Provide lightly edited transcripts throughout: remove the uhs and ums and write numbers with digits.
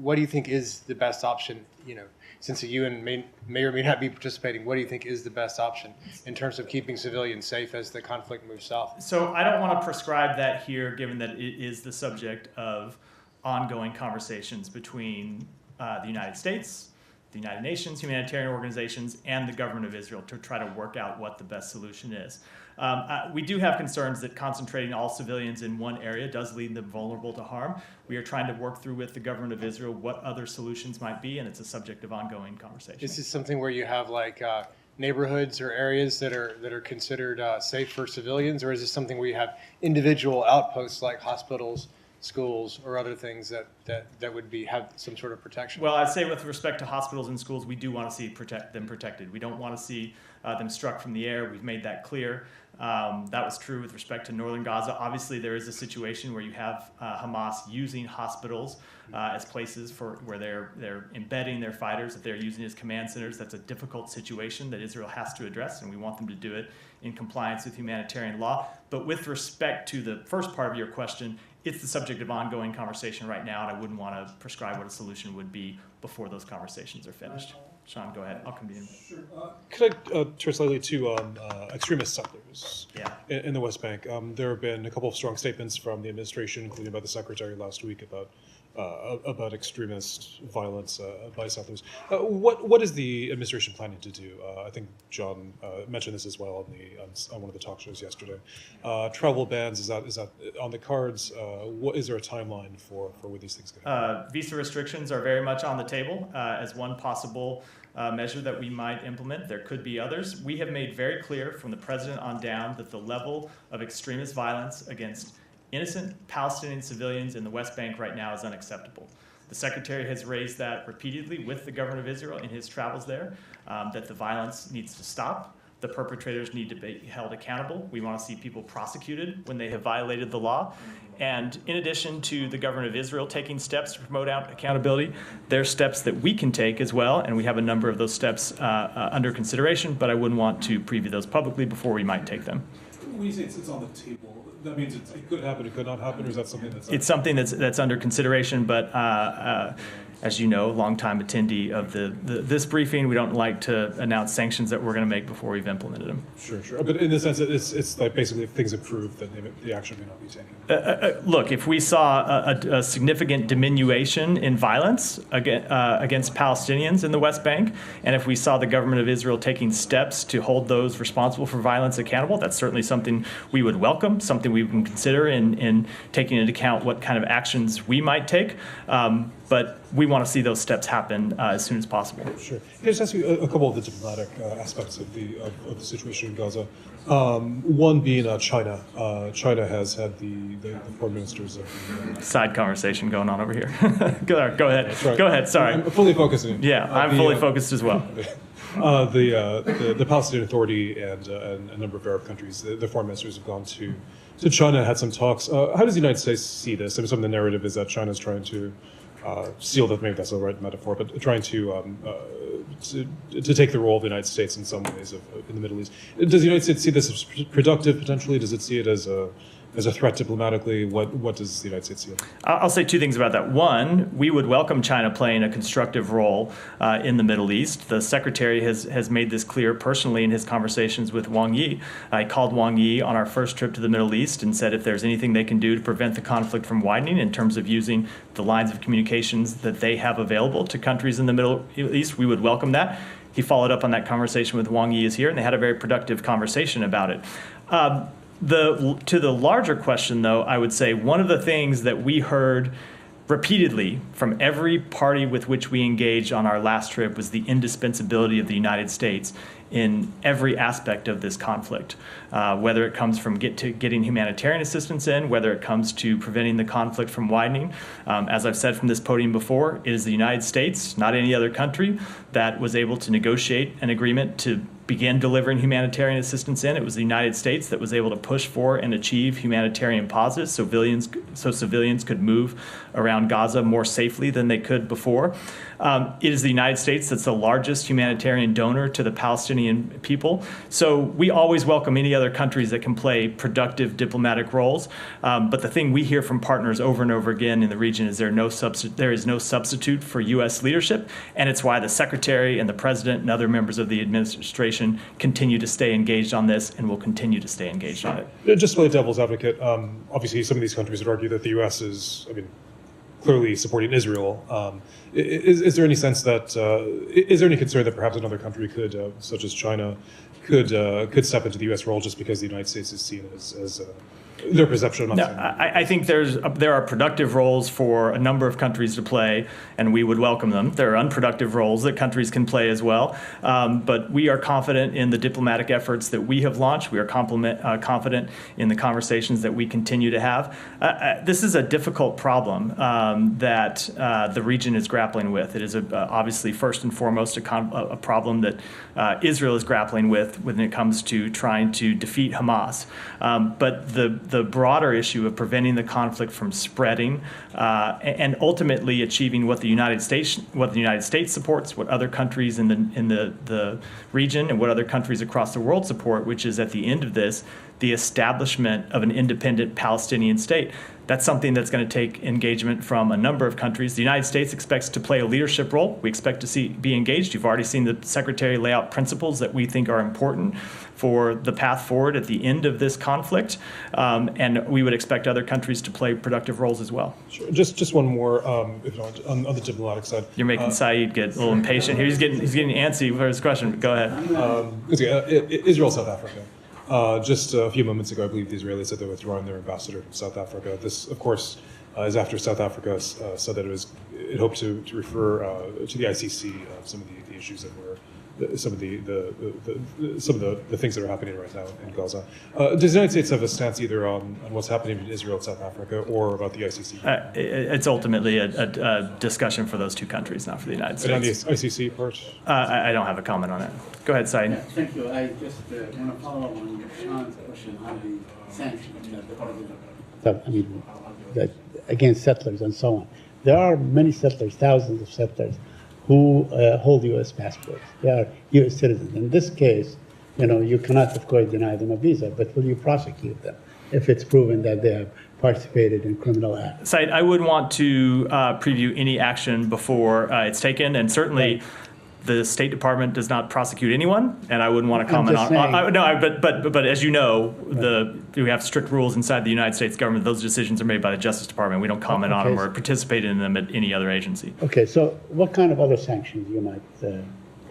what do you think is the best option? Since the UN may or may not be participating, what do you think is the best option in terms of keeping civilians safe as the conflict moves south? So I don't want to prescribe that here, given that it is the subject of ongoing conversations between the United States, the United Nations, humanitarian organizations, and the government of Israel to try to work out what the best solution is. We do have concerns that concentrating all civilians in one area does leave them vulnerable to harm. We are trying to work through with the government of Israel what other solutions might be, and it's a subject of ongoing conversation. Is this something where you have neighborhoods or areas that are considered safe for civilians, or is this something where you have individual outposts like hospitals, schools, or other things that would have some sort of protection? Well, I'd say with respect to hospitals and schools, we do want to see them protected. We don't want to see them struck from the air. We've made that clear. That was true with respect to northern Gaza. Obviously, there is a situation where you have Hamas using hospitals as places where they're embedding their fighters, that they're using as command centers. That's a difficult situation that Israel has to address, and we want them to do it in compliance with humanitarian law. But with respect to the first part of your question, it's the subject of ongoing conversation right now, and I wouldn't want to prescribe what a solution would be before those conversations are finished. Sean, go ahead. I'll come to you. Sure. Could I turn slightly to extremist settlers in the West Bank? There have been a couple of strong statements from the administration, including by the secretary last week, about extremist violence by settlers. What is the administration planning to do? I think John mentioned this as well on one of the talk shows yesterday. Travel bans, is that on the cards? What is there a timeline for where these things go? Visa restrictions are very much on the table as one possible measure that we might implement. There could be others. We have made very clear from the president on down that the level of extremist violence against innocent Palestinian civilians in the West Bank right now is unacceptable. The secretary has raised that repeatedly with the government of Israel in his travels there, that the violence needs to stop. The perpetrators need to be held accountable. We want to see people prosecuted when they have violated the law. And in addition to the government of Israel taking steps to promote accountability, there are steps that we can take as well, and we have a number of those steps under consideration, but I wouldn't want to preview those publicly before we might take them. When you say it's on the table, that means it could happen, it could not happen, or is that something that's... It's something that's under consideration, but as you know, longtime attendee of this briefing, we don't like to announce sanctions that we're going to make before we've implemented them. Sure. But in the sense that it's like basically if things improve, then the action may not be taken. Look, if we saw a significant diminution in violence against Palestinians in the West Bank, and if we saw the government of Israel taking steps to hold those responsible for violence accountable, that's certainly something we would welcome, something we would consider in taking into account what kind of actions we might take. But we want to see those steps happen as soon as possible. Sure. Can I just ask you a couple of the diplomatic aspects of the situation in Gaza? One being China. China has had the foreign ministers of the... Side conversation going on over here. Go ahead. Right. Go ahead. Sorry. I'm fully focusing. Yeah, I'm fully focused as well. The Palestinian Authority and a number of Arab countries, the foreign ministers have gone to China, had some talks. How does the United States see this? I mean, some of the narrative is that China's trying to seal that, maybe that's the right metaphor, but trying to take the role of the United States in some ways in the Middle East. Does the United States see this as productive potentially? Does it see it as a threat diplomatically? What does the United States see? I'll say two things about that. One, we would welcome China playing a constructive role in the Middle East. The secretary has made this clear personally in his conversations with Wang Yi. I called Wang Yi on our first trip to the Middle East and said if there's anything they can do to prevent the conflict from widening in terms of using the lines of communications that they have available to countries in the Middle East, we would welcome that. He followed up on that conversation with Wang Yi is here, and they had a very productive conversation about it. To the larger question, though, I would say one of the things that we heard repeatedly from every party with which we engaged on our last trip was the indispensability of the United States in every aspect of this conflict, whether it comes from getting humanitarian assistance in, whether it comes to preventing the conflict from widening. As I've said from this podium before, it is the United States, not any other country, that was able to negotiate an agreement to begin delivering humanitarian assistance in. It was the United States that was able to push for and achieve humanitarian pauses so civilians could move around Gaza more safely than they could before. It is the United States that's the largest humanitarian donor to the Palestinian Palestinian people. So we always welcome any other countries that can play productive diplomatic roles. But the thing we hear from partners over and over again in the region is there is no substitute for U.S. leadership, and it's why the Secretary and the President and other members of the administration continue to stay engaged on this and will continue to stay engaged on it. Just to play devil's advocate, obviously some of these countries would argue that the U.S. is, clearly supporting Israel. Is there any sense that, is there any concern that perhaps another country could, such as China, could step into the U.S. role just because the United States is seen as their perception? No, I think there are productive roles for a number of countries to play, and we would welcome them. There are unproductive roles that countries can play as well, but we are confident in the diplomatic efforts that we have launched. We are confident in the conversations that we continue to have. This is a difficult problem that the region is grappling with. It is obviously first and foremost a problem that Israel is grappling with when it comes to trying to defeat Hamas. But the broader issue of preventing the conflict from spreading and ultimately achieving what the United States supports, what other countries in the region and what other countries across the world support, which is at the end of this, the establishment of an independent Palestinian state. That's something that's going to take engagement from a number of countries. The United States expects to play a leadership role. We expect to be engaged. You've already seen the Secretary lay out principles that we think are important for the path forward at the end of this conflict, and we would expect other countries to play productive roles as well. Sure. Just one more, if you want, on the diplomatic side. You're making Saeed get a little impatient here. He's getting antsy for his question. Go ahead. Israel, South Africa. Just a few moments ago, I believe the Israelis said they're withdrawing their ambassador from South Africa. This, of course, is after South Africa said that it hoped to refer to the ICC some of the issues that were some of the things that are happening right now in Gaza. Does the United States have a stance either on what's happening in Israel and South Africa or about the ICC? It's ultimately a discussion for those two countries, not for the United States. And on the ICC part? I don't have a comment on it. Go ahead, Saeed. Yeah, thank you. I just want to follow up on Sean's question on the sanctions that the president. That against settlers and so on. There are many settlers, thousands of settlers, who hold U.S. passports. They are U.S. citizens. In this case, you cannot, of course, deny them a visa, but will you prosecute them if it's proven that they have participated in criminal acts? Saeed, I would want to preview any action before it's taken, and certainly the State Department does not prosecute anyone, and I wouldn't want to comment but as you know, we have strict rules inside the United States government. Those decisions are made by the Justice Department. We don't comment on them or participate in them at any other agency. Okay, so what kind of other sanctions you might?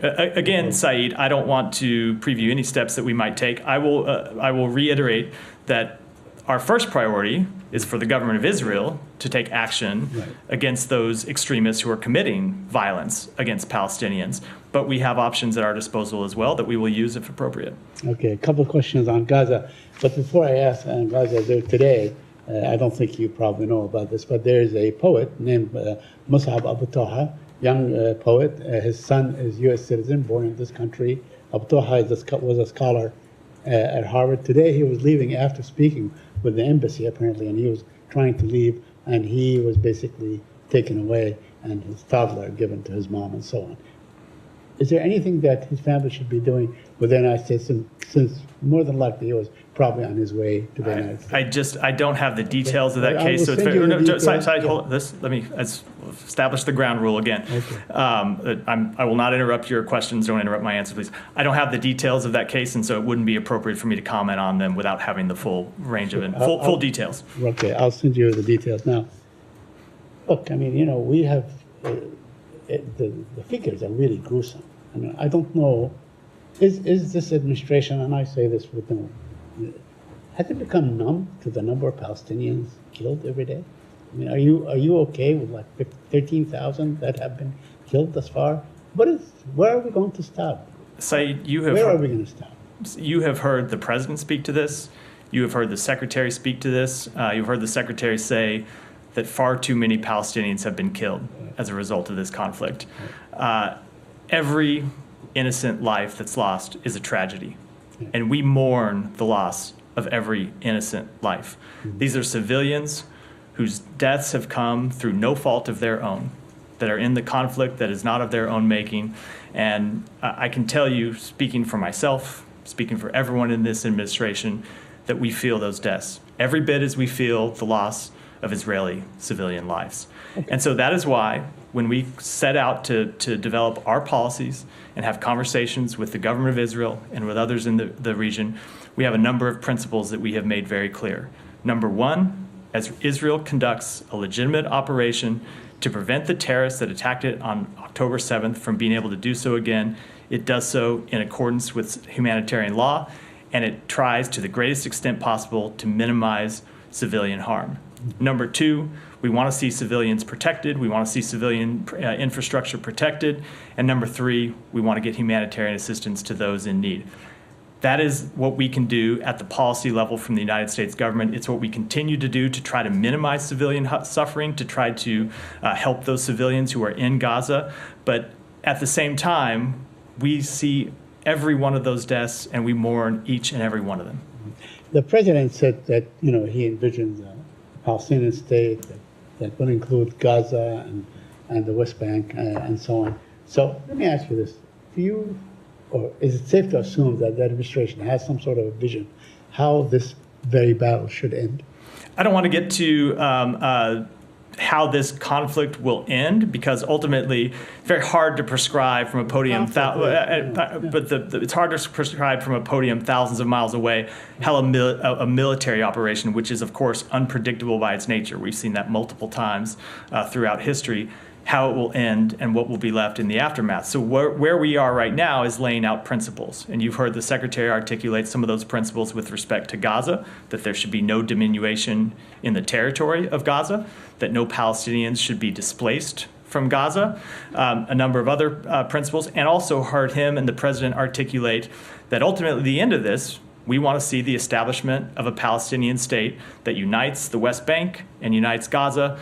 Again, Saeed, I don't want to preview any steps that we might take. I will reiterate that our first priority is for the government of Israel to take action against those extremists who are committing violence against Palestinians. But we have options at our disposal as well that we will use if appropriate. Okay, a couple of questions on Gaza. But before I ask on Gaza, today, I don't think you probably know about this, but there is a poet named Mus'ab Abu Taha, young poet. His son is U.S. citizen, born in this country. Abu Taha was a scholar at Harvard. Today he was leaving after speaking with the embassy, apparently, and he was trying to leave, and he was basically taken away and his toddler given to his mom and so on. Is there anything that his family should be doing with the United States, since more than likely he was probably on his way to the United States? I don't have the details of that case, so it's very, let me establish the ground rule again. Okay. I will not interrupt your questions. Don't interrupt my answer, please. I don't have the details of that case, and so it wouldn't be appropriate for me to comment on them without having the full range of it, full details. Okay, I'll send you the details. Now, look, we have, the figures are really gruesome. I don't know, is this administration, and I say this with them, has it become numb to the number of Palestinians killed every day? Are you okay with like 13,000 that have been killed thus far? Where are we going to stop? Saeed, where are we going to stop? You have heard the president speak to this. You have heard the secretary speak to this. You've heard the secretary say that far too many Palestinians have been killed as a result of this conflict. Every innocent life that's lost is a tragedy, and we mourn the loss of every innocent life. These are civilians whose deaths have come through no fault of their own. that are in the conflict that is not of their own making. And I can tell you, speaking for myself, speaking for everyone in this administration, that we feel those deaths every bit as we feel the loss of Israeli civilian lives. Okay. And so that is why when we set out to develop our policies and have conversations with the government of Israel and with others in the region, we have a number of principles that we have made very clear. Number one, as Israel conducts a legitimate operation to prevent the terrorists that attacked it on October 7th from being able to do so again, it does so in accordance with humanitarian law, and it tries to the greatest extent possible to minimize civilian harm. Number two, we want to see civilians protected. We want to see civilian infrastructure protected. And number three, we want to get humanitarian assistance to those in need. That is what we can do at the policy level from the United States government. It's what we continue to do to try to minimize civilian suffering, to try to help those civilians who are in Gaza. But at the same time, we see every one of those deaths and we mourn each and every one of them. The president said that, he envisions a Palestinian state that will include Gaza and the West Bank and so on. So let me ask you this. Or is it safe to assume that the administration has some sort of a vision how this very battle should end? I don't want to get to how this conflict will end, because ultimately it's very hard to prescribe from a podium, it's hard to prescribe from a podium thousands of miles away how a military operation, which is of course unpredictable by its nature, we've seen that multiple times throughout history, how it will end and what will be left in the aftermath. So where we are right now is laying out principles. And you've heard the Secretary articulate some of those principles with respect to Gaza, that there should be no diminution in the territory of Gaza, that no Palestinians should be displaced from Gaza, a number of other principles, and also heard him and the President articulate that ultimately at the end of this, we want to see the establishment of a Palestinian state that unites the West Bank and unites Gaza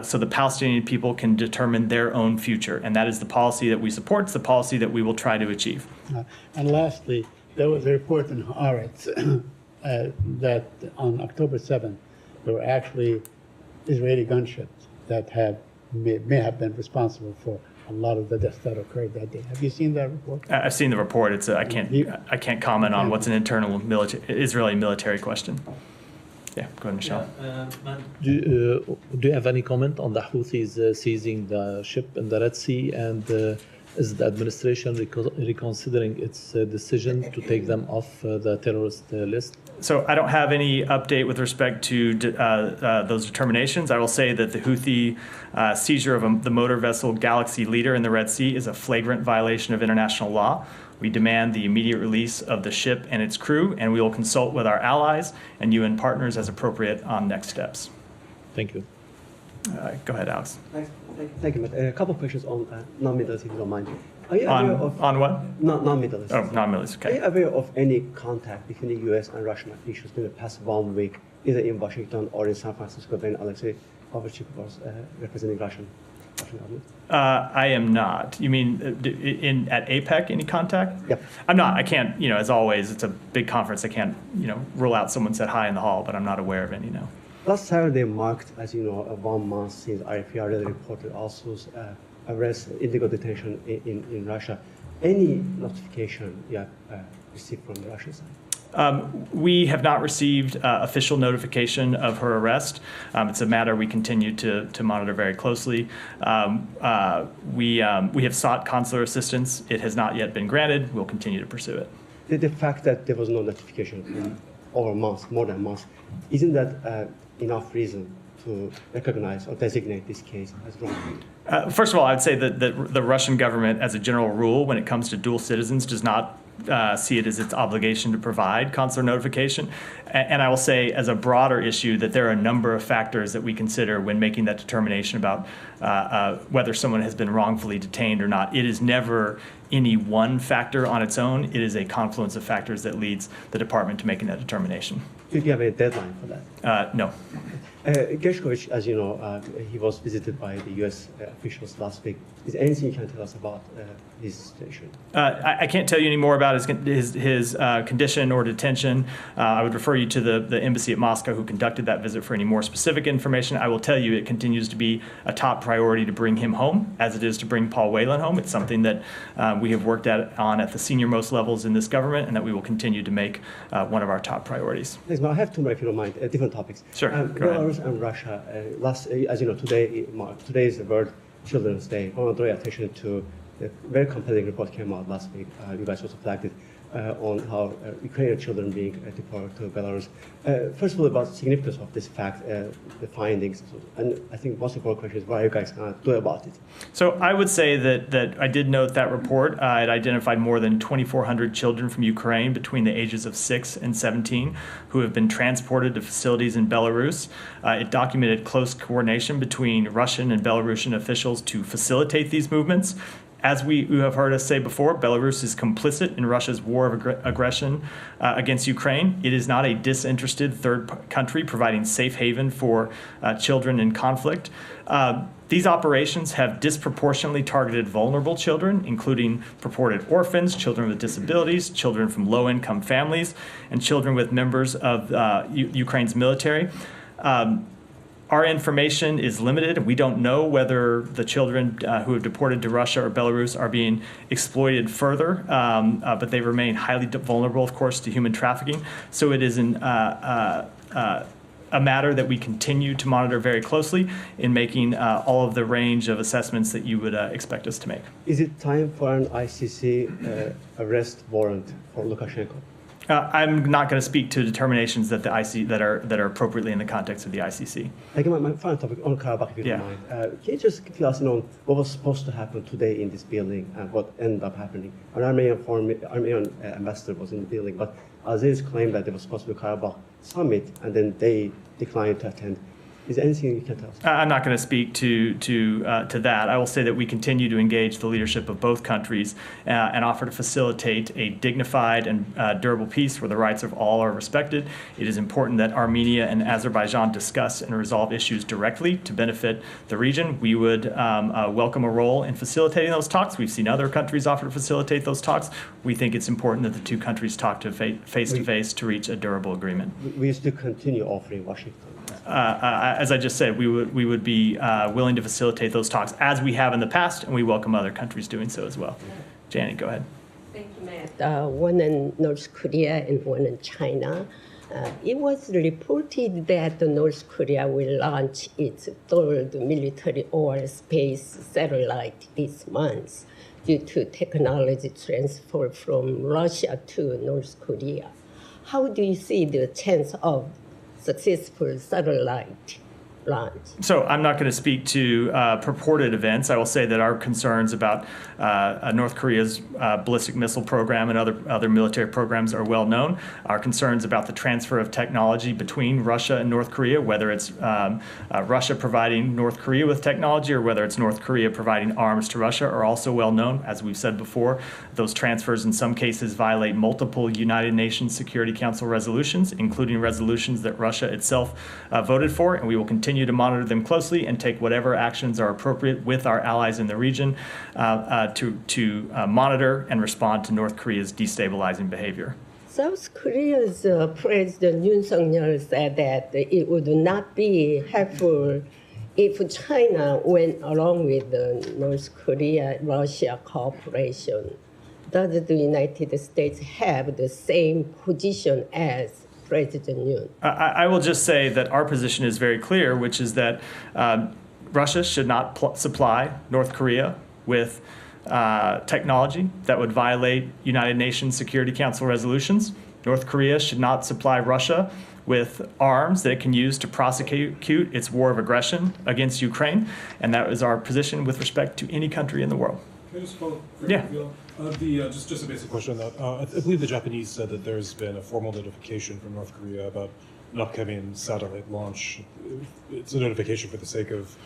so the Palestinian people can determine their own future. And that is the policy that we support. It's the policy that we will try to achieve. And lastly, there was a report in Haaretz that on October 7th, there were actually Israeli gunships that may have been responsible for a lot of the deaths that occurred that day. Have you seen that report? I've seen the report. I can't comment on what's an internal Israeli military question. Yeah, go ahead, Michelle. Do you have any comment on the Houthis seizing the ship in the Red Sea, and is the administration reconsidering its decision to take them off the terrorist list? So I don't have any update with respect to those determinations. I will say that the Houthi seizure of the motor vessel Galaxy Leader in the Red Sea is a flagrant violation of international law. We demand the immediate release of the ship and its crew, and we will consult with our allies and UN partners as appropriate on next steps. Thank you. Go ahead, Alex. Thank you, Matt. A couple of questions on non-Middle East, if you don't mind. Are you aware of what? Non-Middle East. Oh, non-Middle East, okay. Are you aware of any contact between the U.S. and Russian officials in the past 1 week, either in Washington or in San Francisco, when Alexei Overchik was representing Russian government? I am not. You mean at APEC, any contact? Yep. I'm not. I can't, as always, it's a big conference. I can't, rule out someone said hi in the hall, but I'm not aware of any, no. Last Saturday marked, as you know, 1 month since IFPR reported also arrest, illegal detention in Russia. Any notification you have received from the Russian side? We have not received official notification of her arrest. It's a matter we continue to monitor very closely. We have sought consular assistance. It has not yet been granted. We'll continue to pursue it. The fact that there was no notification in over a month, more than a month, isn't that enough reason to recognize or designate this case as wrong? First of all, I'd say that the Russian government, as a general rule, when it comes to dual citizens, does not see it as its obligation to provide consular notification. And I will say, as a broader issue, that there are a number of factors that we consider when making that determination about whether someone has been wrongfully detained or not. It is never any one factor on its own. It is a confluence of factors that leads the department to making that determination. Do you have a deadline for that? No. Gershkovich, as you know, he was visited by the U.S. Officials last week. Is there anything you can tell us about his situation? I can't tell you any more about his condition or detention. I would refer you to the embassy at Moscow who conducted that visit for any more specific information. I will tell you it continues to be a top priority to bring him home, as it is to bring Paul Whelan home. It's something that we have worked on at the senior-most levels in this government, and that we will continue to make one of our top priorities. Thanks, I have two more, if you don't mind, different topics. Sure, go ahead. Belarus and Russia. As you know, today is the World Children's Day. I want to draw your attention to the very compelling report came out last week. You guys also flagged it on how Ukrainian children being deported to Belarus. First of all, about the significance of this fact, the findings, and I think most important question is what are you guys going to do about it? So I would say that I did note that report. It identified more than 2,400 children from Ukraine between the ages of 6 and 17 who have been transported to facilities in Belarus. It documented close coordination between Russian and Belarusian officials to facilitate these movements. As you have heard us say before, Belarus is complicit in Russia's war of aggression against Ukraine. It is not a disinterested third country providing safe haven for children in conflict. These operations have disproportionately targeted vulnerable children, including purported orphans, children with disabilities, children from low-income families, and children with members of Ukraine's military. Our information is limited. We don't know whether the children who have deported to Russia or Belarus are being exploited further, but they remain highly vulnerable, of course, to human trafficking. So it is a matter that we continue to monitor very closely in making all of the range of assessments that you would expect us to make. Is it time for an ICC arrest warrant for Lukashenko? I'm not going to speak to determinations that the ICC that are appropriately in the context of the ICC. Again, my final topic on Karabakh, if you don't mind. Can you just fill us in on what was supposed to happen today in this building and what ended up happening? An Armenian ambassador was in the building, but Aziz claimed that there was supposed to be a Karabakh summit, and then they declined to attend. Is there anything you can tell us? I'm not going to speak to that. I will say that we continue to engage the leadership of both countries and offer to facilitate a dignified and durable peace where the rights of all are respected. It is important that Armenia and Azerbaijan discuss and resolve issues directly to benefit the region. We would welcome a role in facilitating those talks. We've seen other countries offer to facilitate those talks. We think it's important that the two countries talk to face-to-face to reach a durable agreement. We still continue offering Washington. As I just said, we would be willing to facilitate those talks as we have in the past, and we welcome other countries doing so as well. Janet, go ahead. Thank you, Matt. One in North Korea and one in China. It was reported that North Korea will launch its third military or space satellite this month due to technology transfer from Russia to North Korea. How do you see the chance of successful satellite launch? So I'm not going to speak to purported events. I will say that our concerns about North Korea's ballistic missile program and other military programs are well known. Our concerns about the transfer of technology between Russia and North Korea, whether it's Russia providing North Korea with technology or whether it's North Korea providing arms to Russia, are also well known. As we've said before, those transfers in some cases violate multiple United Nations Security Council resolutions, including resolutions that Russia itself voted for, and we will continue to monitor them closely and take whatever actions are appropriate with our allies in the region to monitor and respond to North Korea's destabilizing behavior. South Korea's President Yoon Suk-yeol said that it would not be helpful if China went along with the North Korea-Russia cooperation. Does the United States have the same position as President Yoon? I will just say that our position is very clear, which is that Russia should not supply North Korea with technology that would violate United Nations Security Council resolutions. North Korea should not supply Russia with arms that it can use to prosecute its war of aggression against Ukraine, and that is our position with respect to any country in the world. Can I just follow? Yeah. Just a basic question on that. I believe the Japanese said that there's been a formal notification from North Korea about an upcoming satellite launch. It's a notification for the sake of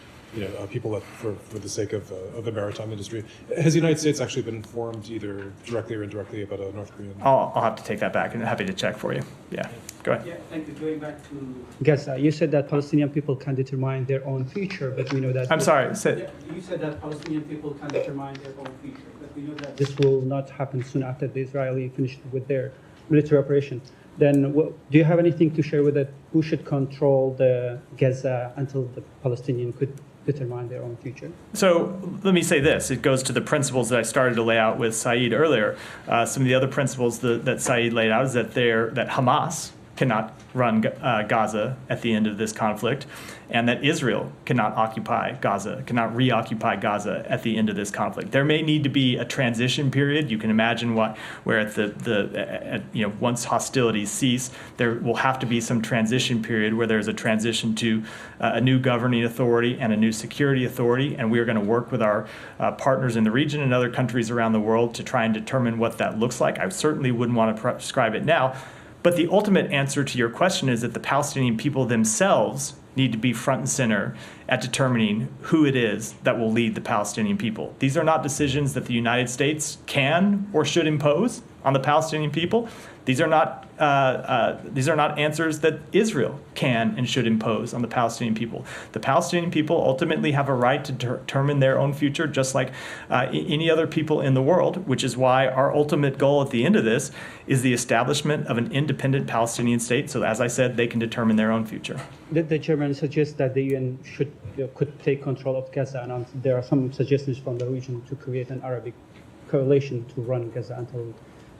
people that for the sake of the maritime industry. Has the United States actually been informed either directly or indirectly about a North Korean? I'll have to take that back, and happy to check for you. Yeah, go ahead. Yeah, thank you. Going back to Gaza, you said that Palestinian people can determine their own future, but we know that I'm sorry. you said that Palestinian people can determine their own future, but we know that this will not happen soon after the Israeli finished with their military operation. Then do you have anything to share with it? Who should control the Gaza until the Palestinian could determine their own future? So let me say this. It goes to the principles that I started to lay out with Saeed earlier. Some of the other principles that Saeed laid out is that Hamas cannot run Gaza at the end of this conflict, and that Israel cannot reoccupy Gaza at the end of this conflict. There may need to be a transition period. You can imagine where at once hostilities cease, there will have to be some transition period where there's a transition to a new governing authority and a new security authority, and we are going to work with our partners in the region and other countries around the world to try and determine what that looks like. I certainly wouldn't want to prescribe it now. But the ultimate answer to your question is that the Palestinian people themselves need to be front and center at determining who it is that will lead the Palestinian people. These are not decisions that the United States can or should impose on the Palestinian people. These are not answers that Israel can and should impose on the Palestinian people. The Palestinian people ultimately have a right to determine their own future, just like any other people in the world, which is why our ultimate goal at the end of this is the establishment of an independent Palestinian state. So as I said, they can determine their own future. Did the Germans suggest that the UN could take control of Gaza? And there are some suggestions from the region to create an Arabic coalition to run Gaza until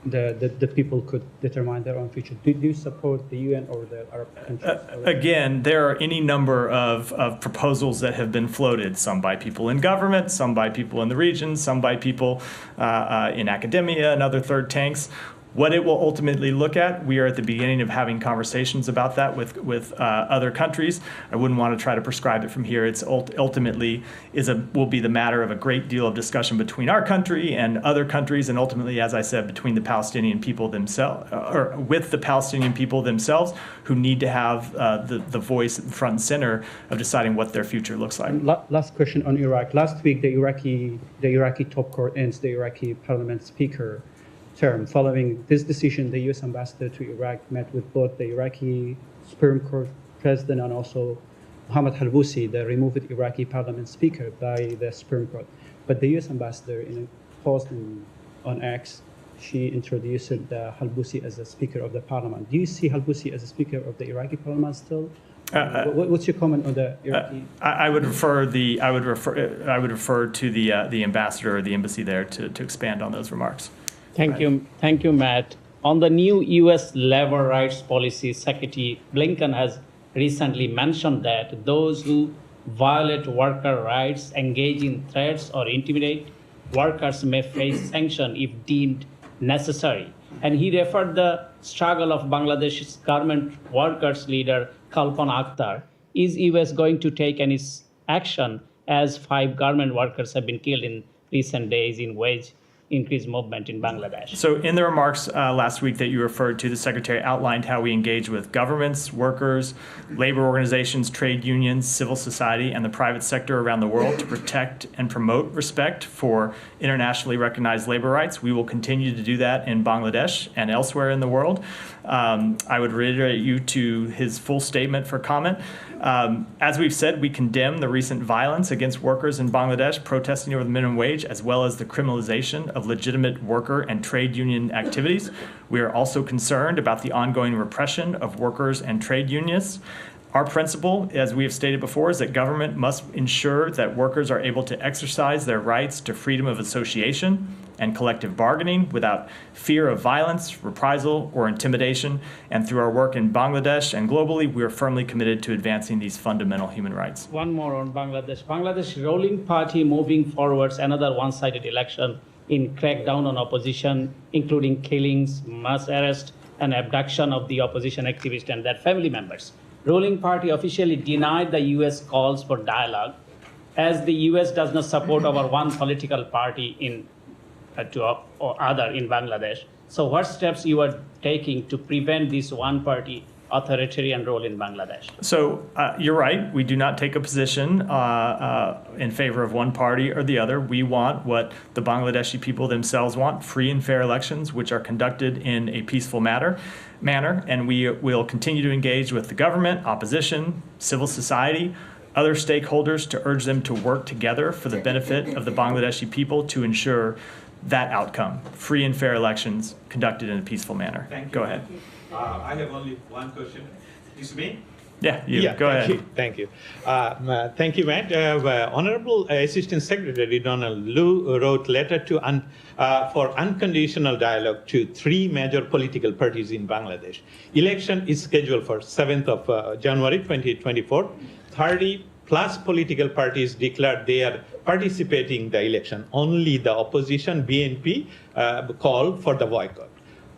the people could determine their own future. Do you support the UN or the Arab countries? Again, there are any number of proposals that have been floated, some by people in government, some by people in the region, some by people in academia and other third tanks. What it will ultimately look at, we are at the beginning of having conversations about that with other countries. I wouldn't want to try to prescribe it from here. It's ultimately will be the matter of a great deal of discussion between our country and other countries, and ultimately, as I said, between the Palestinian people themselves, or with the Palestinian people themselves, who need to have the voice front and center of deciding what their future looks like. Last question on Iraq. Last week, the Iraqi top court ends the Iraqi parliament speaker term. Following this decision, the U.S. ambassador to Iraq met with both the Iraqi Supreme Court president and also Mohammad Halbusi, the removed Iraqi parliament speaker by the Supreme Court. But the U.S. ambassador, in a post on X, she introduced Halbusi as a speaker of the parliament. Do you see Halbusi as a speaker of the Iraqi parliament still? What's your comment on the Iraqi? I would refer to the ambassador or the embassy there to expand on those remarks. Thank you, Matt. On the new U.S. labor rights policy, Secretary Blinken has recently mentioned that those who violate worker rights, engage in threats, or intimidate workers may face sanction if deemed necessary. And he referred the struggle of Bangladesh's garment workers leader Kalpana Akhtar. Is U.S. going to take any action as 5 garment workers have been killed in recent days in wage increase movement in Bangladesh? So in the remarks last week that you referred to, the Secretary outlined how we engage with governments, workers, labor organizations, trade unions, civil society, and the private sector around the world to protect and promote respect for internationally recognized labor rights. We will continue to do that in Bangladesh and elsewhere in the world. I would reiterate you to his full statement for comment. As we've said, we condemn the recent violence against workers in Bangladesh protesting over the minimum wage, as well as the criminalization of legitimate worker and trade union activities. We are also concerned about the ongoing repression of workers and trade unionists. Our principle, as we have stated before, is that government must ensure that workers are able to exercise their rights to freedom of association and collective bargaining without fear of violence, reprisal, or intimidation. And through our work in Bangladesh and globally, we are firmly committed to advancing these fundamental human rights. One more on Bangladesh. Bangladesh ruling party moving forwards another one-sided election in crackdown on opposition, including killings, mass arrest, and abduction of the opposition activists and their family members. Ruling party officially denied the U.S. calls for dialogue, as the U.S. does not support our one political party or other in Bangladesh. So what steps you are taking to prevent this one-party authoritarian role in Bangladesh? So you're right. We do not take a position in favor of one party or the other. We want what the Bangladeshi people themselves want, free and fair elections, which are conducted in a peaceful manner, and we will continue to engage with the government, opposition, civil society, other stakeholders to urge them to work together for the benefit of the Bangladeshi people to ensure that outcome, free and fair elections conducted in a peaceful manner. Thank you. Go ahead. I have only one question. Is it me? Yeah, you. Go ahead. Thank you. Thank you, Matt. Honorable Assistant Secretary Donald Lu wrote letter to for unconditional dialogue to 3 major political parties in Bangladesh. Election is scheduled for 7th of January 2024. 30 plus political parties declared they are participating in the election. Only the opposition, BNP, called for the boycott.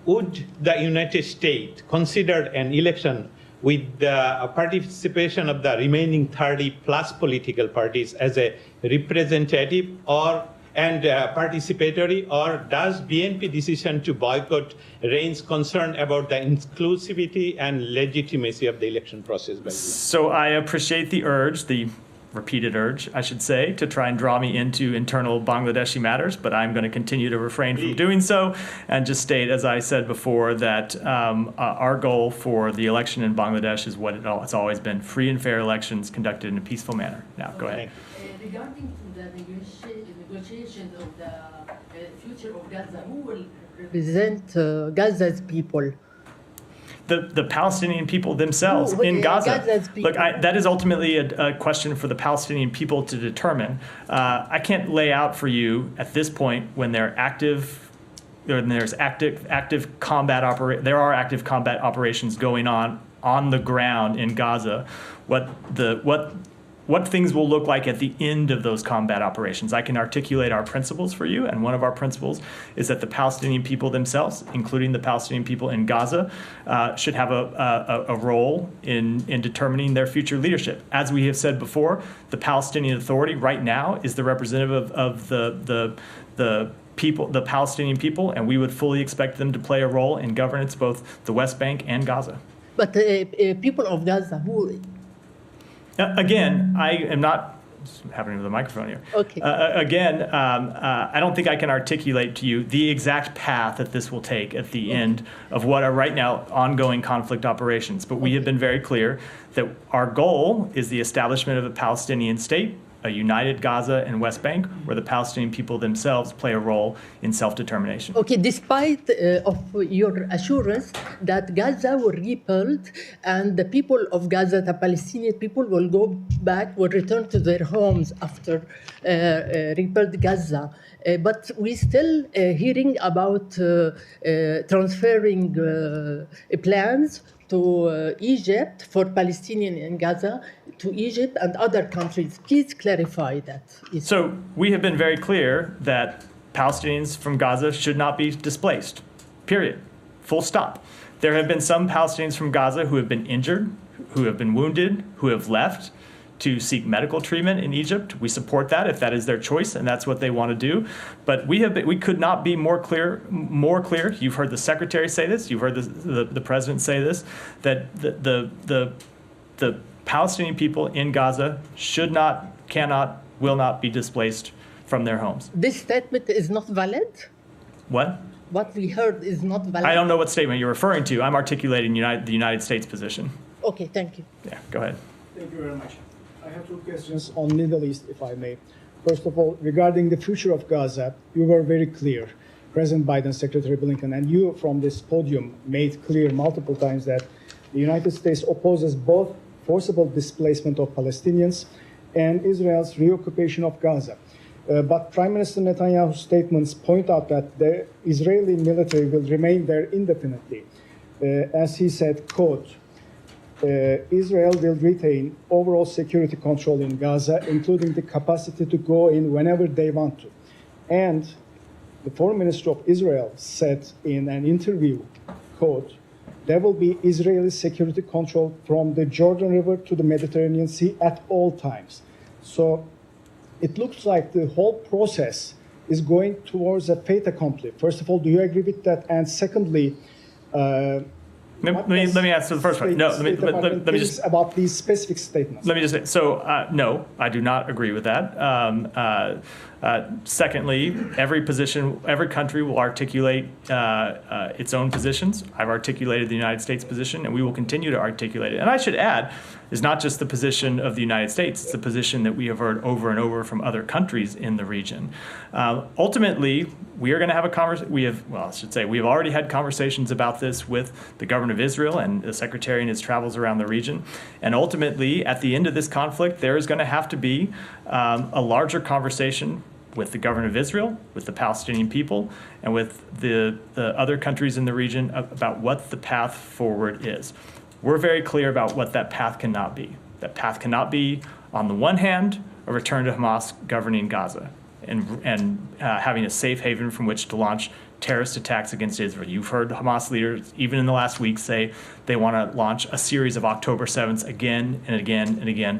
Would the United States consider an election with the participation of the remaining 30 plus political parties as a representative and participatory, or does BNP decision to boycott raise concern about the inclusivity and legitimacy of the election process? So I appreciate the urge, the repeated urge, I should say, to try and draw me into internal Bangladeshi matters, but I'm going to continue to refrain from doing so and just state, as I said before, that our goal for the election in Bangladesh is what it's always been, free and fair elections conducted in a peaceful manner. Now, go ahead. Regarding to the negotiations of the future of Gaza, who will represent Gaza's people? The Palestinian people themselves in Gaza. Look, that is ultimately a question for the Palestinian people to determine. I can't lay out for you at this point when there are active combat operations going on the ground in Gaza. What things will look like at the end of those combat operations. I can articulate our principles for you, and one of our principles is that the Palestinian people themselves, including the Palestinian people in Gaza, should have a role in determining their future leadership. As we have said before, the Palestinian Authority right now is the representative of the people, the Palestinian people, and we would fully expect them to play a role in governance both the West Bank and Gaza. But the people of Gaza, who? Again, I am not happening with the microphone here. Okay. I don't think I can articulate to you the exact path that this will take at the end of what are right now ongoing conflict operations. But we have been very clear that our goal is the establishment of a Palestinian state, a united Gaza and West Bank, where the Palestinian people themselves play a role in self-determination. Okay, despite of your assurance that Gaza will rebuild and the people of Gaza, the Palestinian people, will go back, will return to their homes after rebuild Gaza. But we're still hearing about transferring plans to Egypt for Palestinian in Gaza, to Egypt and other countries. Please clarify that. So we have been very clear that Palestinians from Gaza should not be displaced, period, full stop. There have been some Palestinians from Gaza who have been injured, who have been wounded, who have left to seek medical treatment in Egypt. We support that if that is their choice and that's what they want to do. But we could not be more clear. You've heard the Secretary say this. You've heard the President say this, that the Palestinian people in Gaza should not, cannot, will not be displaced from their homes. This statement is not valid? What? What we heard is not valid? I don't know what statement you're referring to. I'm articulating the United States position. Okay, thank you. Yeah, go ahead. Thank you very much. I have 2 questions on Middle East, if I may. First of all, regarding the future of Gaza, you were very clear, President Biden, Secretary Blinken, and you from this podium made clear multiple times that the United States opposes both forcible displacement of Palestinians and Israel's reoccupation of Gaza. But Prime Minister Netanyahu's statements point out that the Israeli military will remain there indefinitely. As he said, quote, Israel will retain overall security control in Gaza, including the capacity to go in whenever they want to. And the Foreign Minister of Israel said in an interview, quote, there will be Israeli security control from the Jordan River to the Mediterranean Sea at all times. So it looks like the whole process is going towards a fait accompli. First of all, do you agree with that? And secondly, What Let does me answer the first one. No, State Department let me thinks just about these specific statements. let me just say. So no, I do not agree with that. Secondly, every country will articulate its own positions. I've articulated the United States position, and we will continue to articulate it. And I should add, is not just the position of the United States, it's the position that we have heard over and over from other countries in the region. Ultimately, we are going to have a conversation. We have already had conversations about this with the government of Israel and the secretary in his travels around the region. And ultimately, at the end of this conflict, there is going to have to be a larger conversation with the government of Israel, with the Palestinian people, and with the other countries in the region about what the path forward is. We're very clear about what that path cannot be. That path cannot be, on the one hand, a return to Hamas governing Gaza and having a safe haven from which to launch terrorist attacks against Israel. You've heard Hamas leaders, even in the last week, say they want to launch a series of October 7th again and again and again